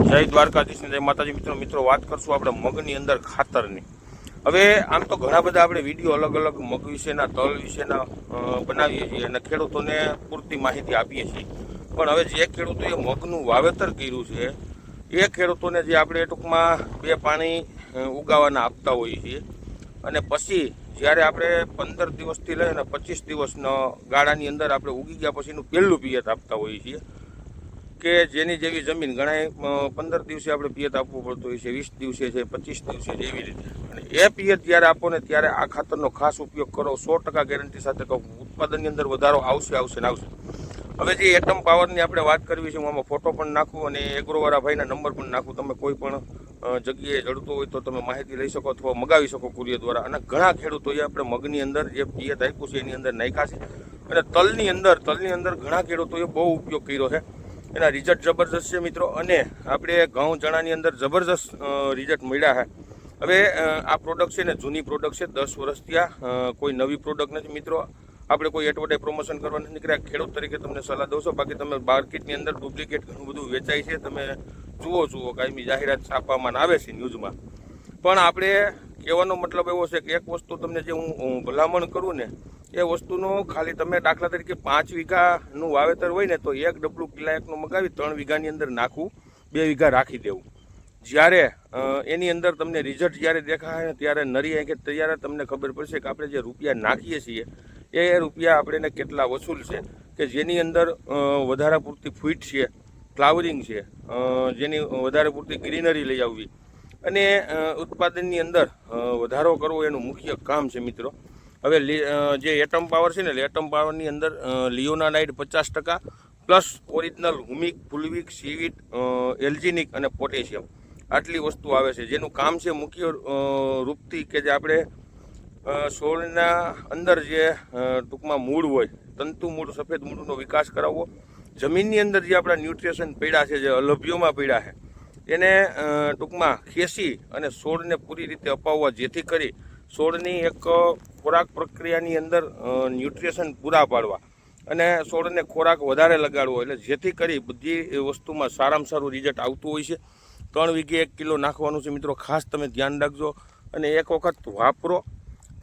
જય દ્વારકાધીશ ને જય માતાજી મિત્રો વાત કરશું આપણે મગની અંદર ખાતરની. હવે આમ તો ઘણા બધા આપણે વિડીયો અલગ અલગ મગ વિશેના તલ વિશેના બનાવીએ છીએ અને ખેડૂતોને પૂરતી માહિતી આપીએ છીએ. પણ હવે જે ખેડૂતોએ મગનું વાવેતર કર્યું છે એ ખેડૂતોને જે આપણે ટૂંકમાં 2 પાણી ઉગાવવાના આપતા હોઈએ છીએ અને પછી જ્યારે આપણે 15 દિવસથી લઈને 25 દિવસના ગાળાની અંદર આપણે ઉગી ગયા પછીનું પહેલું પિયત આપતા હોઈએ છીએ કે જેની જેવી જમીન ઘણા 15 દિવસે આપણે પિયત આપવું પડતું હોય છે, 20 દિવસે છે, 25 દિવસે છે, એવી રીતે. અને એ પિયત જ્યારે આપો ને ત્યારે આ ખાતરનો ખાસ ઉપયોગ કરો. 100% ગેરંટી સાથે કહું, ઉત્પાદનની અંદર વધારો આવશે. હવે જે એટમ પાવરની આપણે વાત કરવી છે, હું આમાં ફોટો પણ નાખું અને એગ્રોવાળા ભાઈના નંબર પણ નાખું. તમે કોઈ પણ જગ્યાએ જડતું હોય તો તમે માહિતી લઈ શકો અથવા મગાવી શકો કુરિયર દ્વારા. અને ઘણા ખેડૂતોએ આપણે મગની અંદર જે પિયત આપ્યું છે એની અંદર નાખ્યા છે. અને તલની અંદર ઘણા ખેડૂતોએ બહુ ઉપયોગ કર્યો છે. એના રિઝલ્ટ જબરજસ્ત છે મિત્રો. અને આપણે ઘઉં ચણાની અંદર જબરજસ્ત રિઝલ્ટ મળ્યા છે. હવે આ પ્રોડક્ટ છે ને જૂની પ્રોડક્ટ છે, 10 વર્ષ ત્યાં, કોઈ નવી પ્રોડક્ટ નથી મિત્રો. આપણે કોઈ એડવર્ટાઇઝ પ્રમોશન કરવા નથી નીકળ્યા. ખેડૂત તરીકે તમને સલાહ દઉં છું. બાકી તમે માર્કેટની અંદર ડુપ્લિકેટ ઘણું બધું વેચાય છે, તમે જુઓ કાયમી જાહેરાત છાપવામાં આવે છે ન્યૂઝમાં. પણ આપણે કહેવાનો મતલબ એવો છે કે એક વસ્તુ તમને જે હું ભલામણ કરું ને એ વસ્તુનો ખાલી તમે દાખલા તરીકે 5 વીઘાનું વાવેતર હોય ને તો 1 ડબલું કિલાયકનું મગાવી 3 વીઘાની અંદર નાખવું, 2 વીઘા રાખી દેવું. જ્યારે એની અંદર તમને રિઝલ્ટ જ્યારે દેખાય ને ત્યારે નરી આંખે ત્યારે તમને ખબર પડશે કે આપણે જે રૂપિયા નાખીએ છીએ એ રૂપિયા આપણે કેટલા વસૂલ છે, કે જેની અંદર વધારે પૂરતી ફૂટ છે, ફ્લાવરિંગ છે, જેની વધારે પૂરતી ગ્રીનરી લઈ આવવી અને ઉત્પાદનની અંદર વધારો કરવો એનું મુખ્ય કામ છે મિત્રો. હવે જે એટમ પાવર છે ને એટમ પાવરની અંદર લિયોનાનાઇડ 50% પ્લસ ઓરિજિનલ હુમિક, ફુલવિક, સીવિટ, એલ્જિનિક અને પોટેશિયમ આટલી વસ્તુ આવે છે. જેનું કામ છે મુખ્ય રૂપથી કે જે આપણે છોડના અંદર જે ટૂંકમાં મૂળ હોય, તંતુ મૂળ, સફેદ મૂળનો વિકાસ કરાવવો. જમીનની અંદર જે આપણા ન્યુટ્રિશન પડ્યા છે, જે અલભ્યોમાં પડ્યા છે, એને ટૂંકમાં ખેંચી અને છોડને પૂરી રીતે અપાવવા, જેથી કરી છોડની એક ખોરાક પ્રક્રિયાની અંદર ન્યુટ્રિશન પૂરા પાડવા અને છોડને ખોરાક વધારે લગાડવો, એટલે જેથી કરી બધી વસ્તુમાં સારામાં સારું રિઝલ્ટ આવતું હોય છે. 3 વીઘે 1 કિલો નાખવાનું છે મિત્રો. ખાસ તમે ધ્યાન રાખજો અને એક વખત વાપરો.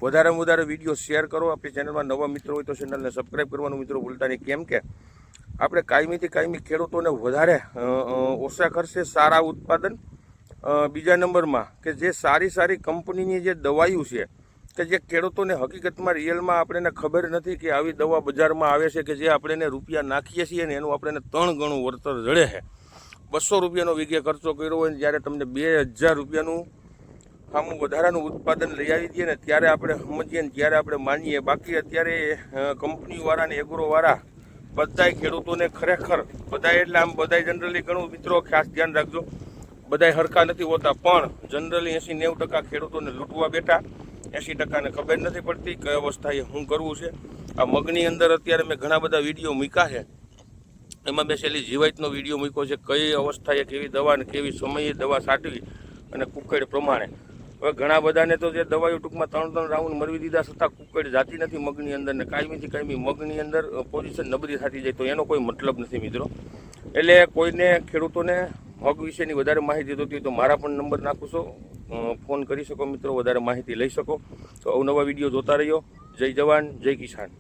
વધારેમાં વધારે વિડીયો શેર કરો. આપણી ચેનલમાં નવા મિત્રો હોય તો ચેનલને સબસ્ક્રાઈબ કરવાનું મિત્રો ભૂલતા નહીં. કેમ કે આપણે કાયમી ખેડૂતોને વધારે ઓછા ખર્ચે સારા ઉત્પાદન, બીજા નંબરમાં કે જે સારી કંપનીની જે દવાઈઓ છે કે જે ખેડૂતોને હકીકતમાં રિયલમાં આપણને ખબર નથી કે આવી દવા બજારમાં આવે છે કે જે આપણે રૂપિયા નાખીએ છીએ ને એનું આપણને 3 ગણું વળતર જડે છે. 200 રૂપિયાનો વીઘે ખર્ચો કર્યો હોય ને જ્યારે તમને 2000 રૂપિયાનું આમ વધારાનું ઉત્પાદન લઈ આવી દઈએ ને ત્યારે આપણે સમજીએ ને ત્યારે આપણે માનીએ. બાકી અત્યારે કંપનીવાળા ને એગ્રોવાળા બધાય ખેડૂતોને ખરેખર બધાય એટલે આમ બધાય જનરલી ઘણું મિત્રો ખાસ ધ્યાન રાખજો, બધાય હરખા નથી હોતા. પણ જનરલી 80-90% ખેડૂતોને લૂંટવા બેઠા. 80%ને ખબર નથી પડતી કઈ અવસ્થાએ શું કરવું છે. આ મગની અંદર અત્યારે મેં ઘણા બધા વિડીયો મૂક્યા છે. એમાં મેં છેલ્લી જીવાતનો વિડીયો મૂક્યો છે, કઈ અવસ્થાએ કેવી દવા ને કેવી સમયે દવા છાંટવી અને કુકડ પ્રમાણે. હવે ઘણા બધાને તો જે દવાઓ ટૂંકમાં 3 રાઉન્ડ મરવી દીધા છતાં કુકડ જાતી નથી મગની અંદર ને કાયમી મગની અંદર પોઝિશન નબળી થતી જાય, તો એનો કોઈ મતલબ નથી મિત્રો. એટલે કોઈને ખેડૂતોને મગ વિશેની વધારે માહિતી જોતી હોય તો મારા પણ નંબર નાખું છો, ફોન કરી શકો મિત્રો, વધારે માહિતી લઈ શકો. તો અવનવા વિડીયો જોતા રહ્યો. જય જવાન, જય કિસાન.